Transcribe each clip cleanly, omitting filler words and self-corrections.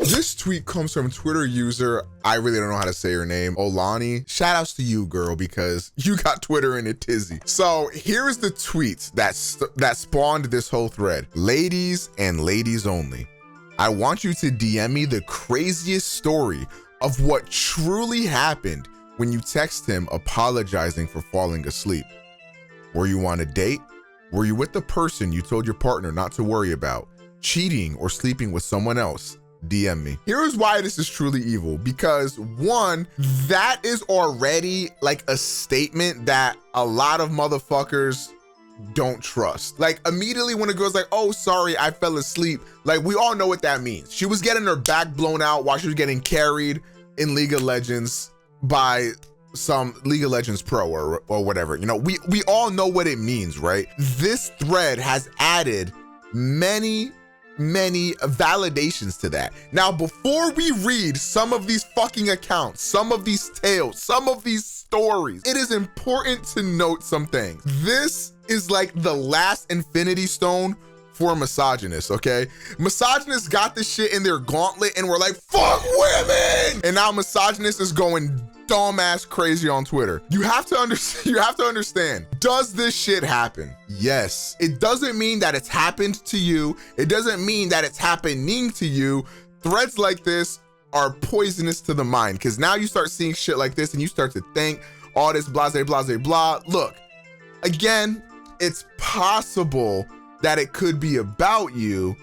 This tweet comes from Twitter user, I really don't know how to say her name, Olani. Shout outs to you, girl, because you got Twitter in a tizzy. So here's the tweet that spawned this whole thread. Ladies and ladies only. I want you to DM me the craziest story of what truly happened when you text him apologizing for falling asleep. Were you on a date? Were you with the person you told your partner not to worry about? Cheating or sleeping with someone else? DM me. Here's why this is truly evil, because one, that is already like a statement that a lot of motherfuckers don't trust. Like immediately when a girl's like, oh, sorry, I fell asleep. Like we all know what that means. She was getting her back blown out while she was getting carried in League of Legends by some League of Legends pro or whatever. You know, we all know what it means, right? This thread has added many validations to that. Now, before we read some of these fucking accounts, some of these tales, some of these stories, it is important to note some things. This is like the last infinity stone for misogynists, okay? Misogynists got this shit in their gauntlet and were like, fuck women! And now misogynist is going dumbass crazy on Twitter. You have to understand, does this shit happen? Yes. It doesn't mean that it's happened to you. It doesn't mean that it's happening to you. Threads like this are poisonous to the mind, because now you start seeing shit like this and you start to think all this blase, blase, blah. Look, again, it's possible that it could be about you,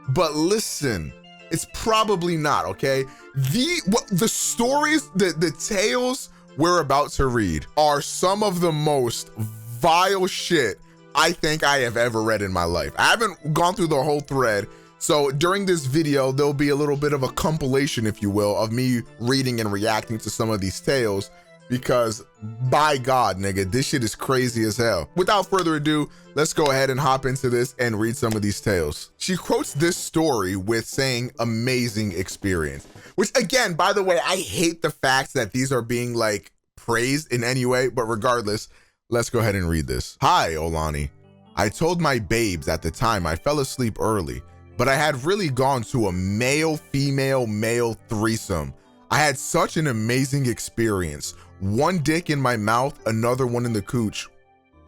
but listen, it's probably not, okay? The stories, the tales we're about to read are some of the most vile shit I think I have ever read in my life. I haven't gone through the whole thread, so during this video, there'll be a little bit of a compilation, if you will, of me reading and reacting to some of these tales, because by God, nigga, this shit is crazy as hell. Without further ado, let's go ahead and hop into this and read some of these tales. She quotes this story with saying amazing experience, which again, by the way, I hate the fact that these are being like praised in any way, but regardless, let's go ahead and read this. Hi, Olani. I told my babes at the time I fell asleep early, but I had really gone to a male-female-male threesome. I had such an amazing experience. One dick in my mouth, another one in the cooch.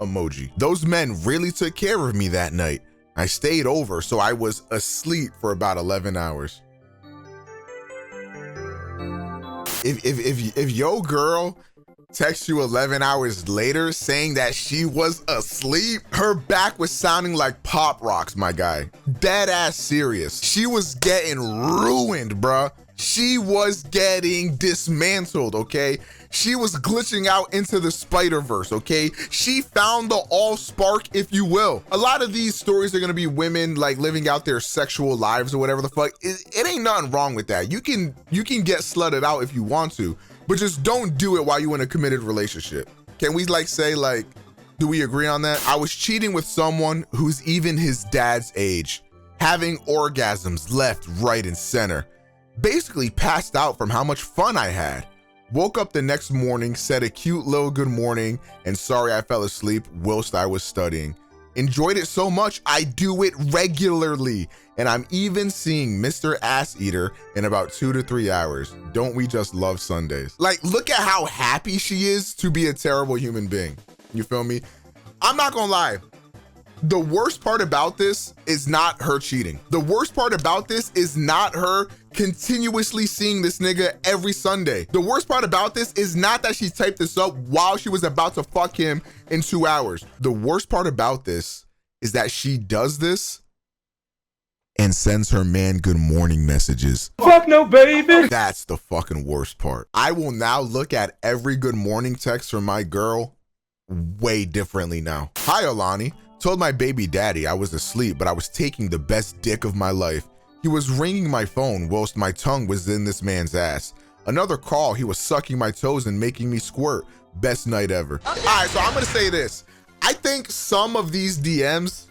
Emoji. Those men really took care of me that night. I stayed over, so I was asleep for about 11 hours. If your girl texts you 11 hours later saying that she was asleep, her back was sounding like Pop Rocks, my guy. Dead ass serious. She was getting ruined, bruh. She was getting dismantled, okay? She was glitching out into the Spider-Verse, okay? She found the all-spark, if you will. A lot of these stories are gonna be women like living out their sexual lives or whatever the fuck. It ain't nothing wrong with that. You can get slutted out if you want to, but just don't do it while you're in a committed relationship. Can we like say like, do we agree on that? I was cheating with someone who's even his dad's age, having orgasms left, right, and center. Basically passed out from how much fun I had. Woke up the next morning, said a cute little good morning, and sorry I fell asleep whilst I was studying. Enjoyed it so much, I do it regularly. And I'm even seeing Mr. Ass Eater in about 2 to 3 hours. Don't we just love Sundays? Like, look at how happy she is to be a terrible human being. You feel me? I'm not gonna lie. The worst part about this is not her cheating. The worst part about this is not her continuously seeing this nigga every Sunday. The worst part about this is not that she typed this up while she was about to fuck him in 2 hours. The worst part about this is that she does this and sends her man good morning messages. Fuck no, baby. That's the fucking worst part. I will now look at every good morning text from my girl way differently now. Hi, Olani. Told my baby daddy I was asleep, but I was taking the best dick of my life. He was ringing my phone whilst my tongue was in this man's ass. Another call, he was sucking my toes and making me squirt. Best night ever. Okay. All right, so I'm gonna say this. I think some of these DMs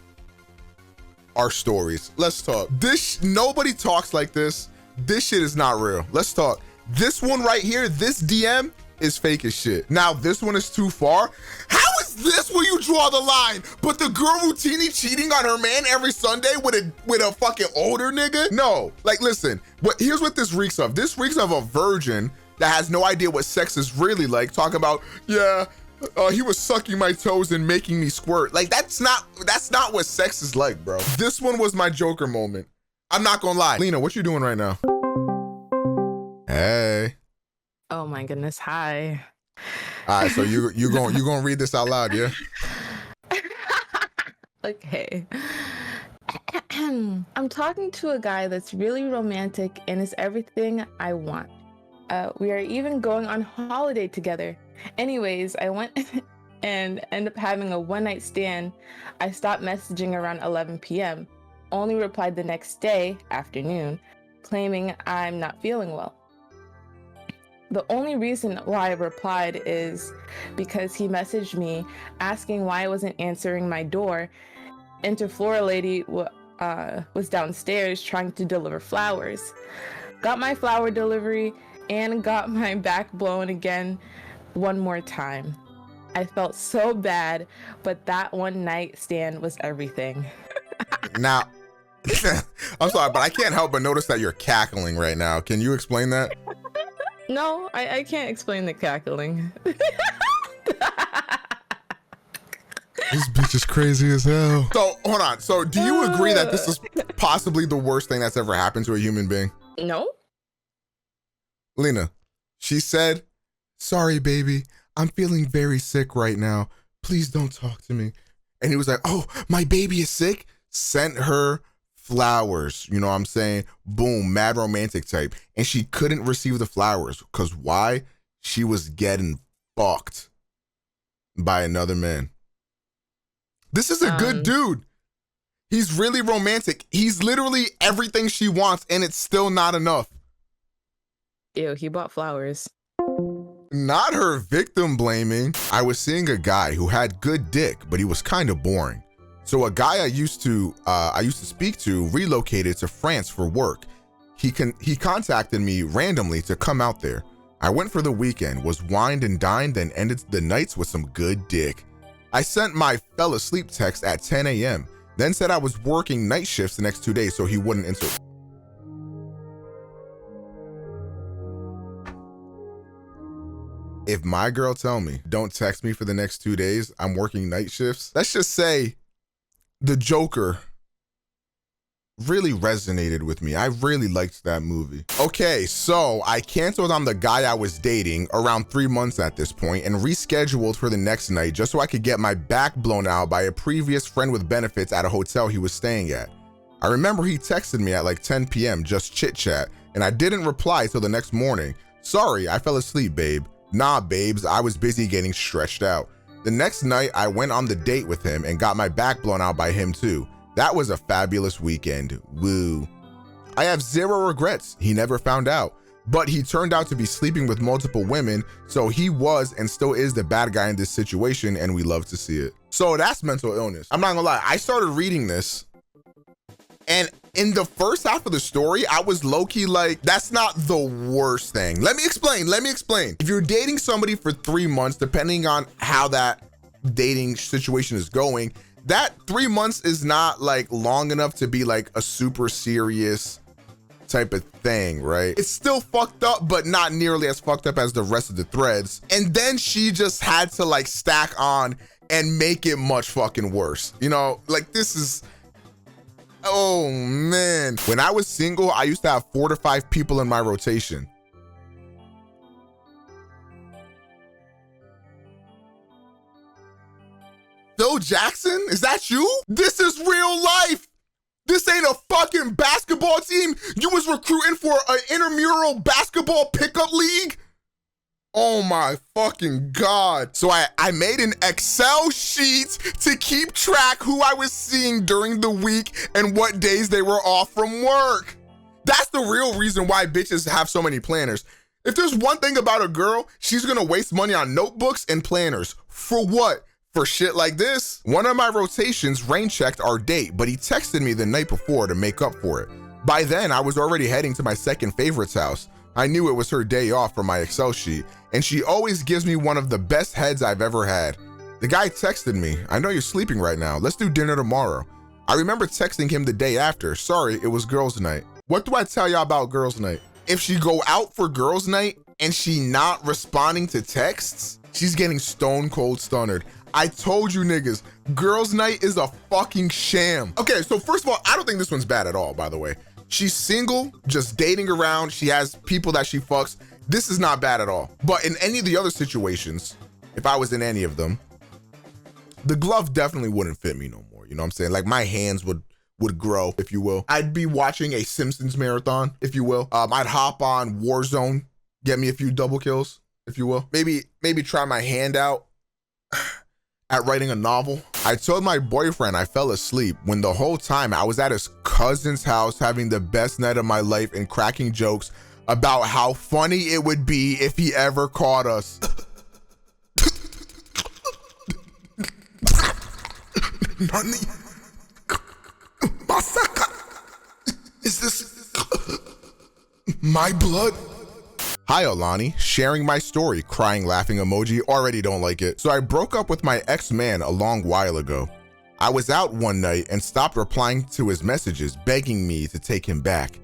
are stories. Let's talk. Nobody talks like this. This shit is not real. Let's talk. This one right here, this DM is fake as shit. Now, this one is too far. How is Is this where you draw the line? But the girl routinely cheating on her man every Sunday with a fucking older nigga? No, like listen, here's what this reeks of. This reeks of a virgin that has no idea what sex is really like, talking about, yeah, he was sucking my toes and making me squirt. Like that's not what sex is like, bro. This one was my Joker moment. I'm not gonna lie. Lena, what you doing right now? Hey. Oh my goodness, hi. All right, so you gonna read this out loud, yeah? Okay. I'm talking to a guy that's really romantic and is everything I want. We are even going on holiday together. Anyways, I went and ended up having a one-night stand. I stopped messaging around 11 p.m. Only replied the next day, afternoon, claiming I'm not feeling well. The only reason why I replied is because he messaged me asking why I wasn't answering my door. Interflora lady was downstairs trying to deliver flowers. Got my flower delivery and got my back blown again one more time. I felt so bad, but that one night stand was everything. Now, I'm sorry, but I can't help but notice that you're cackling right now. Can you explain that? No, I can't explain the cackling. This bitch is crazy as hell. So, hold on. So, do you agree that this is possibly the worst thing that's ever happened to a human being? No. Lena, she said, sorry, baby. I'm feeling very sick right now. Please don't talk to me. And he was like, oh, my baby is sick? Sent her flowers. You know what I'm saying? Boom, mad romantic type. And she couldn't receive the flowers. Because why? She was getting fucked by another man. This is a good dude. He's really romantic. He's literally everything she wants, and it's still not enough. Ew, he bought flowers. Not her victim blaming. I was seeing a guy who had good dick, but he was kind of boring. So a guy I used to speak to relocated to France for work. He contacted me randomly to come out there. I went for the weekend, was wined and dined, and ended the nights with some good dick. I sent my fell asleep text at 10 a.m., then said I was working night shifts the next 2 days so he wouldn't interrupt. If my girl tell me, don't text me for the next 2 days, I'm working night shifts, let's just say the Joker really resonated with me. I really liked that movie. Okay, so I canceled on the guy I was dating around 3 months at this point and rescheduled for the next night just so I could get my back blown out by a previous friend with benefits at a hotel he was staying at. I remember he texted me at like 10 p.m. just chit chat, and I didn't reply till the next morning. Sorry, I fell asleep, babe. Nah, babes, I was busy getting stretched out. The next night, I went on the date with him and got my back blown out by him too. That was a fabulous weekend. Woo. I have zero regrets. He never found out. But he turned out to be sleeping with multiple women, so he was and still is the bad guy in this situation, and we love to see it. So that's mental illness. I'm not gonna lie, I started reading this, and in the first half of the story, I was low-key like, that's not the worst thing. Let me explain. If you're dating somebody for 3 months, depending on how that dating situation is going, that 3 months is not like long enough to be like a super serious type of thing, right? It's still fucked up, but not nearly as fucked up as the rest of the threads. And then she just had to like stack on and make it much fucking worse. You know, like this is, oh man. When I was single, I used to have 4 to 5 people in my rotation. Phil Jackson, is that you? This is real life. This ain't a fucking basketball team. You was recruiting for an intramural basketball pickup league? Oh my fucking God. So I made an Excel sheet to keep track who I was seeing during the week and what days they were off from work. That's the real reason why bitches have so many planners. If there's one thing about a girl, she's gonna waste money on notebooks and planners. For what? For shit like this? One of my rotations rain checked our date, but he texted me the night before to make up for it. By then, I was already heading to my second favorite's house. I knew it was her day off from my Excel sheet, and she always gives me one of the best heads I've ever had. The guy texted me, I know you're sleeping right now. Let's do dinner tomorrow. I remember texting him the day after. Sorry, it was girls' night. What do I tell y'all about girls' night? If she go out for girls' night and she not responding to texts, she's getting stone cold stunned. I told you niggas, girls' night is a fucking sham. Okay, so first of all, I don't think this one's bad at all, by the way. She's single, just dating around. She has people that she fucks. This is not bad at all. But in any of the other situations, if I was in any of them, the glove definitely wouldn't fit me no more. You know what I'm saying? Like my hands would grow, if you will. I'd be watching a Simpsons marathon, if you will. I'd hop on Warzone, get me a few double kills, if you will. Maybe try my hand out at writing a novel. I told my boyfriend I fell asleep when the whole time I was at his cousin's house having the best night of my life and cracking jokes about how funny it would be if he ever caught us. Nani? Masaka? Is this my blood? Hi, Alani. Sharing my story, crying, laughing emoji. Already don't like it. So I broke up with my ex-man a long while ago. I was out one night and stopped replying to his messages, begging me to take him back.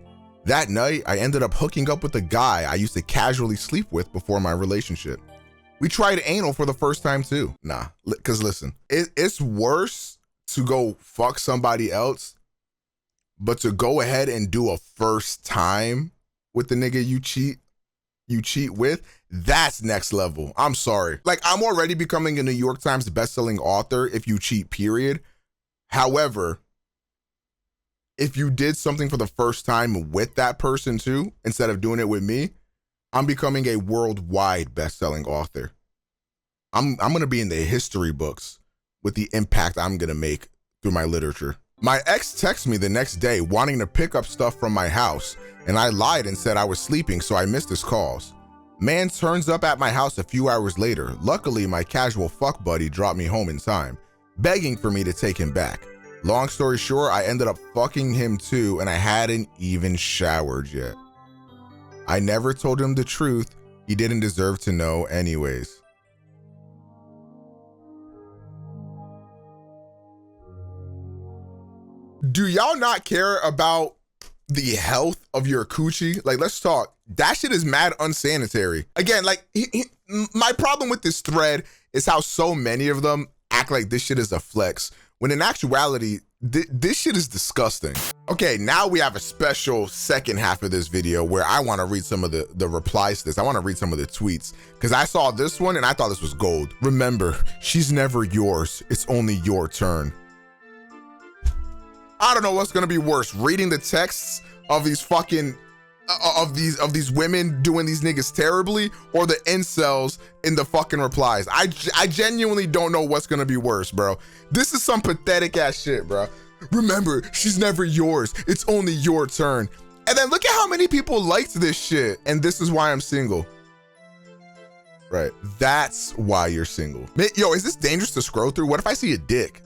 That night, I ended up hooking up with a guy I used to casually sleep with before my relationship. We tried anal for the first time too. Nah, cause listen, it's worse to go fuck somebody else, but to go ahead and do a first time with the nigga you cheat with, that's next level. I'm sorry. Like, I'm already becoming a New York Times bestselling author if you cheat, period. However, if you did something for the first time with that person too, instead of doing it with me, I'm becoming a worldwide bestselling author. I'm gonna be in the history books with the impact I'm gonna make through my literature. My ex texted me the next day wanting to pick up stuff from my house, and I lied and said I was sleeping, so I missed his calls. Man turns up at my house a few hours later. Luckily, my casual fuck buddy dropped me home in time, begging for me to take him back. Long story short, I ended up fucking him too, and I hadn't even showered yet. I never told him the truth. He didn't deserve to know anyways. Do y'all not care about the health of your coochie? Like, let's talk. That shit is mad unsanitary. Again, like, my problem with this thread is how so many of them act like this shit is a flex, when in actuality, this shit is disgusting. Okay, now we have a special second half of this video where I want to read some of the replies to this. I want to read some of the tweets because I saw this one and I thought this was gold. Remember, she's never yours. It's only your turn. I don't know what's gonna be worse, reading the texts of these fucking of these women doing these niggas terribly, or the incels in the fucking replies. I genuinely don't know what's gonna be worse, bro. This is some pathetic ass shit, bro. Remember, she's never yours. It's only your turn. And then look at how many people liked this shit. And this is why I'm single. Right, that's why you're single. Yo, is this dangerous to scroll through? What if I see a dick?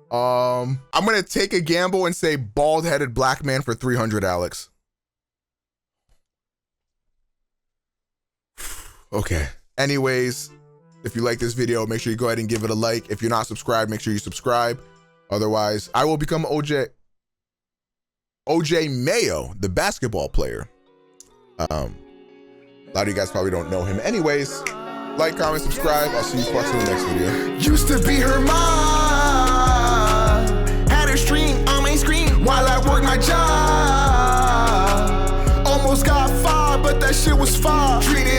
I'm gonna take a gamble and say bald-headed black man for 300, Alex. Okay. Anyways, if you like this video, make sure you go ahead and give it a like. If you're not subscribed, make sure you subscribe. Otherwise, I will become OJ Mayo, the basketball player. A lot of you guys probably don't know him. Anyways, like, comment, subscribe. I'll see you fucks in the next video. Used to be her mom. Had her stream on my screen while I worked my job. Almost got fired, but that shit was far. Treated